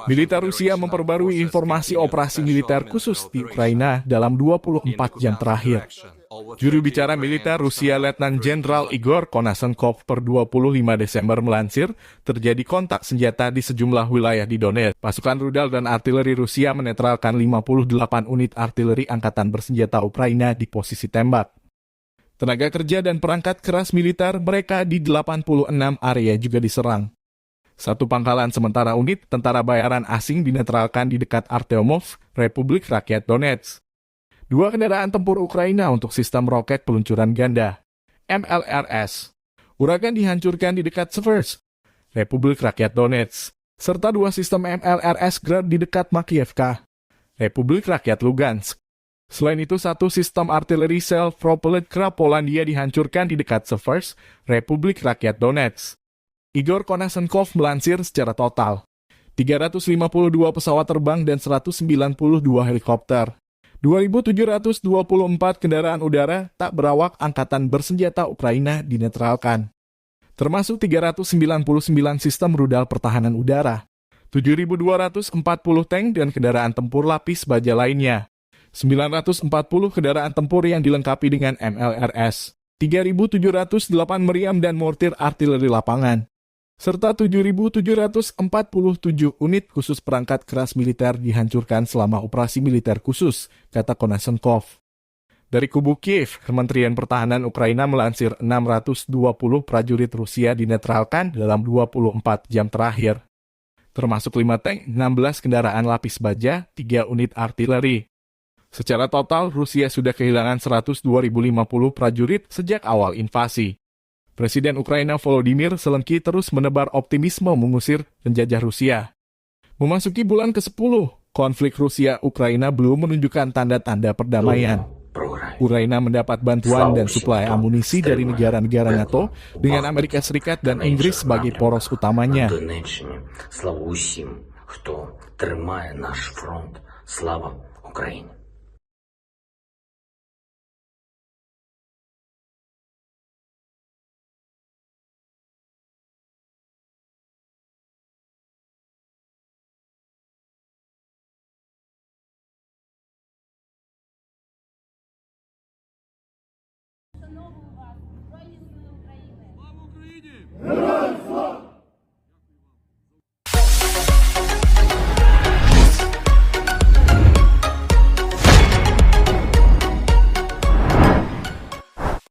Militer Rusia memperbarui informasi operasi militer khusus di Ukraina dalam 24 jam terakhir. Juru bicara militer Rusia Letnan Jenderal Igor Konashenkov per 25 Desember melansir, terjadi kontak senjata di sejumlah wilayah di Donetsk. Pasukan rudal dan artileri Rusia menetralkan 58 unit artileri angkatan bersenjata Ukraina di posisi tembak. Tenaga kerja dan perangkat keras militer mereka di 86 area juga diserang. Satu pangkalan sementara unit tentara bayaran asing dinetralkan di dekat Artyomov, Republik Rakyat Donetsk. 2 kendaraan tempur Ukraina untuk sistem roket peluncuran ganda, MLRS. Uragan dihancurkan di dekat Seversk, Republik Rakyat Donetsk, serta 2 sistem MLRS Grad di dekat Makiivka, Republik Rakyat Lugansk. Selain itu, 1 sistem artileri self-propelled Krab Polandia dihancurkan di dekat Seversk, Republik Rakyat Donetsk. Igor Konashenkov melansir secara total, 352 pesawat terbang dan 192 helikopter. 2.724 kendaraan udara tak berawak angkatan bersenjata Ukraina dinetralkan, termasuk 399 sistem rudal pertahanan udara, 7.240 tank dan kendaraan tempur lapis baja lainnya, 940 kendaraan tempur yang dilengkapi dengan MLRS, 3.708 meriam dan mortir artileri lapangan, serta 7.747 unit khusus perangkat keras militer dihancurkan selama operasi militer khusus, kata Konashenkov. Dari kubu Kiev, Kementerian Pertahanan Ukraina melansir 620 prajurit Rusia dinetralkan dalam 24 jam terakhir, termasuk 5 tank, 16 kendaraan lapis baja, 3 unit artileri. Secara total, Rusia sudah kehilangan 102.050 prajurit sejak awal invasi. Presiden Ukraina Volodymyr Zelensky terus menebar optimisme mengusir penjajah Rusia. Memasuki bulan ke-10, konflik Rusia-Ukraina belum menunjukkan tanda-tanda perdamaian. Ukraina mendapat bantuan dan suplai amunisi dari negara-negara NATO dengan Amerika Serikat dan Inggris sebagai poros utamanya. Шановую вас, Збройні Сили України! Слава Україні!